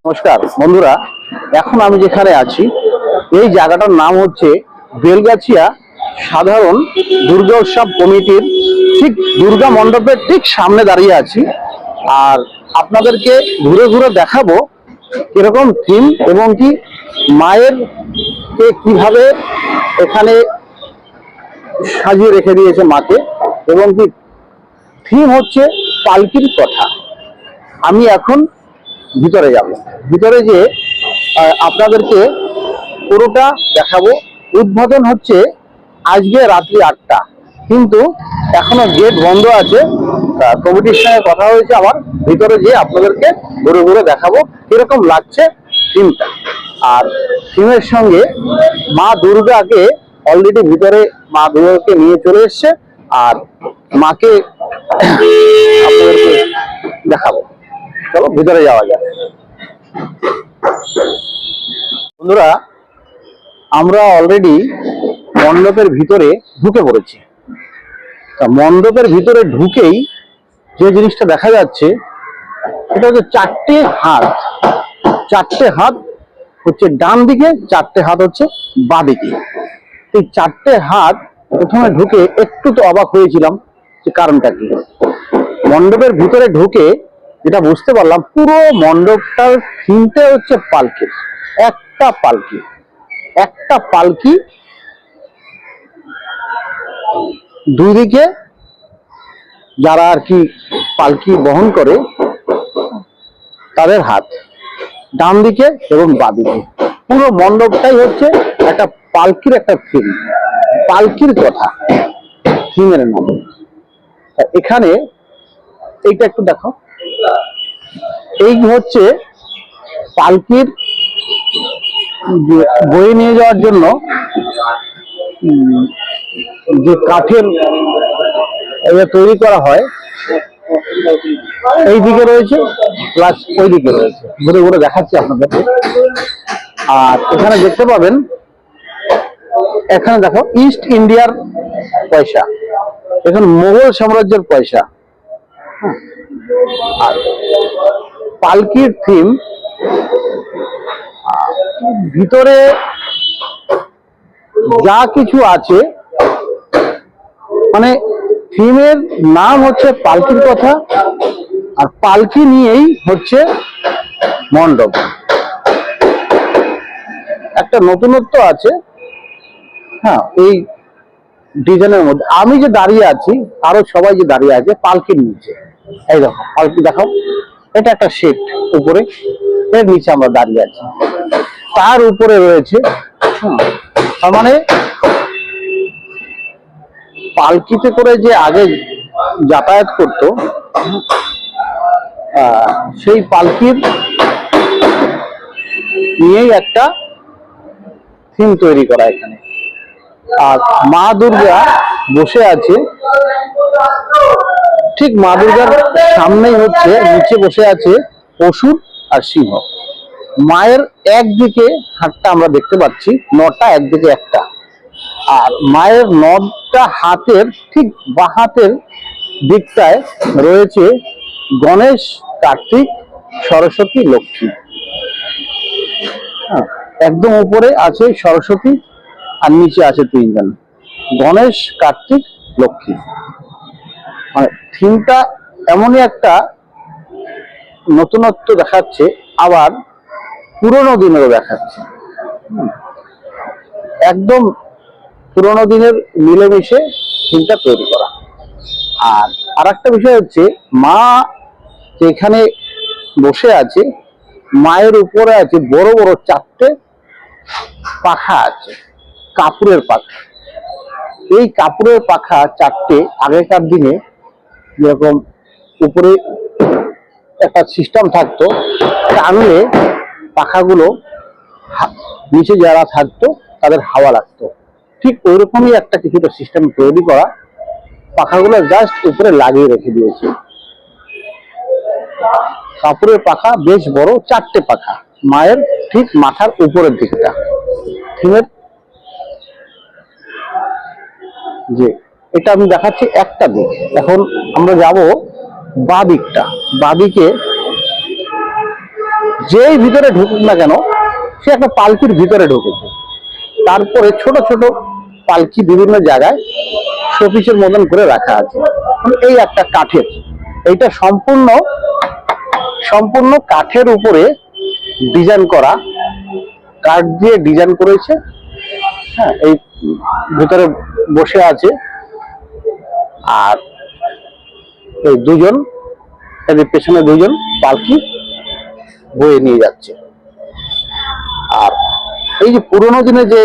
নমস্কার বন্ধুরা, এখন আমি যেখানে আছি এই জায়গাটার নাম হচ্ছে বেলগাছিয়া সাধারণ দুর্গা উৎসব কমিটির ঠিক দুর্গা মণ্ডপের ঠিক সামনে দাঁড়িয়ে আছি। আর আপনাদেরকে ঘুরে ঘুরে দেখাবো কিরকম থিম এবং কি মায়ের কে কিভাবে এখানে সাজিয়ে রেখে দিয়েছে মাকে, এবং কি থিম হচ্ছে পালকির কথা। আমি এখন ভিতরে যাব, ভিতরে যে আপনাদেরকে পুরোটা দেখাবো। উদ্বোধন হচ্ছে আজকে রাত্রি 8টা, কিন্তু এখনো গেট বন্ধ আছে। কমিটির সঙ্গে কথা হয়েছে আমার, ভিতরে যেয়ে আপনাদেরকে ঘুরে ঘুরে দেখাবো কিরকম লাগছে থিমটা। আর থিমের সঙ্গে মা দুর্গাকে অলরেডি ভিতরে মা দুর্গাকে নিয়ে চলে এসছে, আর মাকে আপনাদেরকে দেখাবো। চলো ভিতরে যাওয়া যাক। বন্ধুরা, আমরা অলরেডি মণ্ডপের ভিতরে ঢুকে পড়েছি। মণ্ডপের ভিতরে ঢুকেই যে জিনিসটা দেখা যাচ্ছে এটা হচ্ছে চারটে হাত হচ্ছে ডান দিকে, চারটে হাত হচ্ছে বাঁ দিকে। এই চারটে হাত প্রথমে ঢুকে একটু তো অবাক হয়েছিলাম যে কারণটা কি। মণ্ডপের ভিতরে ঢুকে যেটা বুঝতে পারলাম, পুরো মণ্ডপটার থিমটা হচ্ছে পালকি। একটা পালকি, দুই দিকে যারা আর কি পালকি বহন করে তাদের হাত, ডান দিকে এবং বাঁ দিকে। পুরো মণ্ডপটাই হচ্ছে একটা পালকির একটা থিম, পালকির কথা থিমের নাম। এখানে এইটা একটু দেখো, এই হচ্ছে পালকির বয়ে নিয়ে যাওয়ার জন্য যে কাঠের তৈরি করা হয়, এই দিকে রয়েছে প্লাস ওই দিকে রয়েছে। ঘুরে ঘুরে দেখাচ্ছি আপনাদেরকে। আর এখানে দেখতে পাবেন, এখানে দেখো ইস্ট ইন্ডিয়ার পয়সা, এখানে মোগল সাম্রাজ্যের পয়সা। আর পালকির থিম ভিতরে যা কিছু আছে, মানে থিমের নাম হচ্ছে পালকির কথা, আর পালকি নিয়েই হচ্ছে মণ্ডপ। একটা নতুনত্ব আছে, হ্যাঁ, এই ডিজাইনের মধ্যে। আমি যে দাঁড়িয়ে আছি, আরো সবাই যে দাঁড়িয়ে আছে পালকির নিচে, এই দেখো পালকি দেখাও, এটা একটা শেড উপরে, এর নিচে আমরা দাঁড়িয়ে আছি। তার উপরে রয়েছে, তার মানে পালকিতে করে যে আগে যাতায়াত করত, সেই পালকির নিয়েই একটা থিম তৈরি করা এখানে। আর মা দুর্গা বসে আছে, ঠিক মা দুর্গার সামনেই হচ্ছে নিচে বসে আছে অসুর আর সিংহ। মায়ের একদিকে হাতটা আমরা দেখতে পাচ্ছি, নটা একদিকে একটা। আর মায়ের 9টা হাতের ঠিক বাঁ হাতের দিকটায় রয়েছে গণেশ, কার্তিক, সরস্বতী, লক্ষ্মী। একদম উপরে আছে সরস্বতী, আর নিচে আছে 3 জন, গণেশ, কার্তিক, লক্ষ্মী। মানে থিমটা এমনই একটা নতুনত্ব দেখাচ্ছে, আবার পুরোনো দিনেরও দেখাচ্ছে। একদম পুরোনো দিনের মিলেমিশে থিমটা তৈরি করা। আর আরেকটা বিষয় হচ্ছে, মা যেখানে বসে আছে, মায়ের উপরে আছে বড় বড় 4টে পাখা আছে, কাপড়ের পাখা। এই কাপড়ের পাখা 4টে, আগেকার দিনে যেরকম উপরে একটা সিস্টেম থাকতো, টানলে পাখাগুলো নিচে যারা থাকতো তাদের হাওয়া লাগতো, ঠিক ওইরকমই একটা কিছুটা সিস্টেম তৈরি করা। পাখাগুলো জাস্ট উপরে লাগিয়ে রেখে দিয়েছে। কাপড়ের পাখা বেশ বড়, 4টে পাখা মায়ের ঠিক মাথার উপরের দিকটা। থিমের যে এটা আমি দেখাচ্ছি একটা দিক। এখন আমরা যাব বাঁ দিকটা। বাঁ দিকে যেই ভিতরে ঢুকুক না কেন সে একটা পালকির ভিতরে ঢুকেছে। তারপরে ছোট ছোট পালকি বিভিন্ন জায়গায় শোপিসের মতন করে রাখা আছে। এই একটা কাঠের, এইটা সম্পূর্ণ কাঠের উপরে ডিজাইন করা, কাঠ দিয়ে ডিজাইন করেছে। হ্যাঁ, এই ভিতরে বসে আছে আর এই দুজন, এদের পেছনে দুজন পালকি বয়ে নিয়ে যাচ্ছে। আর এই যে পুরোনো দিনে যে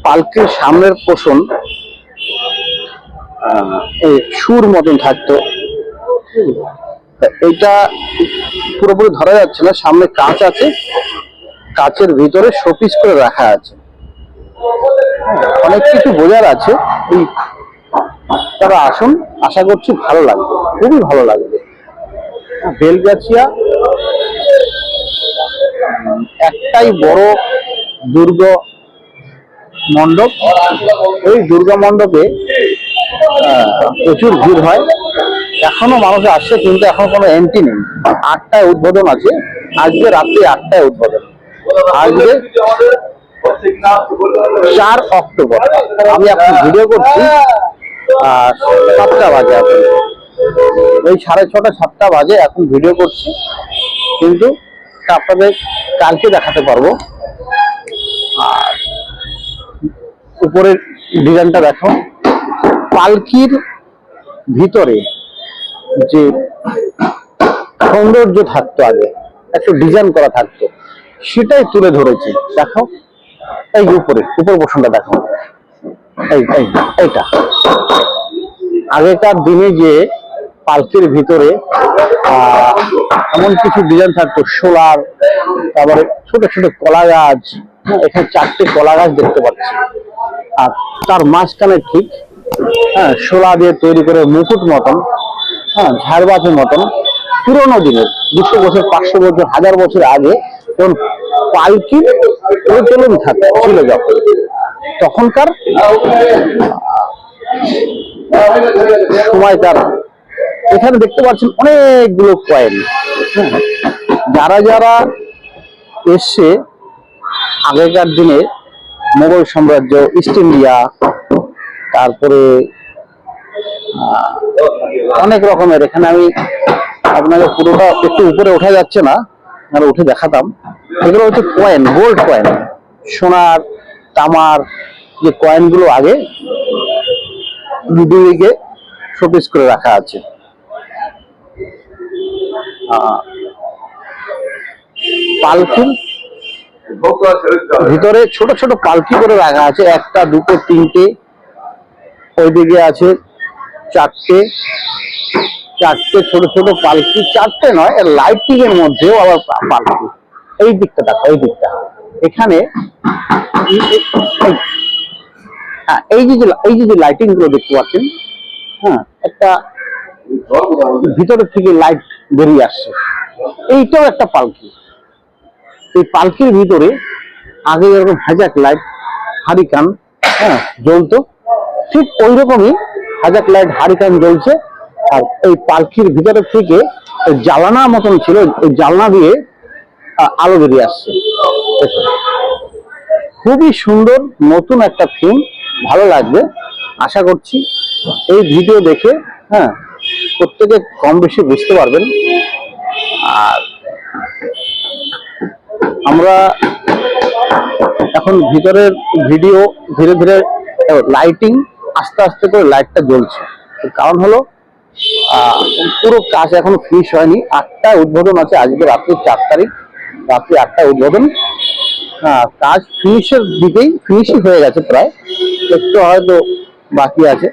পালকির সামনের পোষণ এই সুর মতন থাকতো, এইটা পুরোপুরি ধরা যাচ্ছে না। সামনে কাঁচ আছে, কাঁচের ভিতরে শোপিস করে রাখা আছে। অনেক কিছু বোঝার আছে। তারা আসুন, আশা করছি ভালো লাগবে, খুবই ভালো লাগবে। বেলগাছিয়া একটাই বড় দুর্গা মণ্ডপ। এই দুর্গা মণ্ডপে প্রচুর ভিড় হয়। এখনো মানুষ আসছে, কিন্তু এখন কোনো এন্ট্রি নেই। 8টায় উদ্বোধন আছে, আজকে রাত্রি 8টায় উদ্বোধন। আজকে 4 অক্টোবর। আমি এখন ভিডিও করছি 7টা বাজে, এখন ওই 6:30 7টা বাজে এখন ভিডিও করছি, কিন্তু আপনাদের কালকে দেখাতে পারবো। আর উপরের ডিজাইনটা দেখো, পালকির ভিতরে যে সৌন্দর্য থাকতো, আগে একটু ডিজাইন করা থাকতো, সেটাই তুলে ধরেছে। দেখো এই উপর পোর্শনটা দেখো, এইটা আগেকার দিনে যে পালকির ভিতরে এমন কিছু ডিজাইন থাকতো, সোলার, তারপরে ছোট ছোট কলা গাছ। এখানে 4টে কলা গাছ দেখতে পাচ্ছি। আর তার মাঝখানে ঠিক শোলা দিয়ে তৈরি করে মুকুট মতন, ঝাড়বাতির মতন, পুরোনো দিনের 200 বছর 500 বছর 1000 বছর আগে যখন পালকির প্রচলন ছিল, যখন তখনকার সময়কার। এখানে দেখতে পাচ্ছেন অনেকগুলো কয়েন। যারা যারা এসছে আগেকার দিনে মোগল সাম্রাজ্য, ইস্ট ইন্ডিয়া, তারপরে অনেক রকমের, এখানে আমি আপনাকে পুরোটা একটু উপরে ওঠা যাচ্ছে না, আর উঠে দেখাতাম। এগুলো হচ্ছে কয়েন, গোল্ড কয়েন, সোনার তামার যে কয়েনগুলো আগে দুদিকে শোপিস করে রাখা আছে। পালকির ভিতরে ছোট ছোট পালকি করে রাখা আছে, 1টা 2টো 3টে, ওইদিকে আছে 4টে ছোট ছোট পালকি। 4টে নয়, লাইটিং এর মধ্যেও আবার পালকি। এই দিকটা দেখো, এই দিকটা এখানে এই যে লাইটিং গুলো দেখতে পাচ্ছেন, একটা ভিতরের থেকে লাইট বেরিয়ে আসছে, এইটাও একটা পালকি। এই পালকির ভিতরে আগে যেরকম হ্যাজাক লাইট, হারিকান জ্বলতো, ঠিক ওই রকমই হ্যাজাক লাইট, হারিকান জ্বলছে। আর এই পালকির ভিতরে থেকে জ্বালানা মতন ছিল, ওই জ্বালনা দিয়ে আলো বেরিয়ে আসছে। খুবই সুন্দর, নতুন একটা থিম, ভালো লাগবে। আশা করছি এই ভিডিও দেখে প্রত্যেকে কম বেশি বুঝতে পারবেন। আর আমরা এখন ভিতরের ভিডিও ধীরে ধীরে লাইটিং, আস্তে আস্তে করে লাইটটা জ্বলছে। কারণ হলো পুরো কাজ এখনো ফিনিশ হয়নি। 8টায় উদ্বোধন আছে, আজকে রাত্রি 4 তারিখ, রাত্রি 8টায় উদ্বোধন। কাজ ফিনিশের দিকেই, ফিনিশই হয়ে গেছে প্রায়, একটু হয়তো বাকি আছে।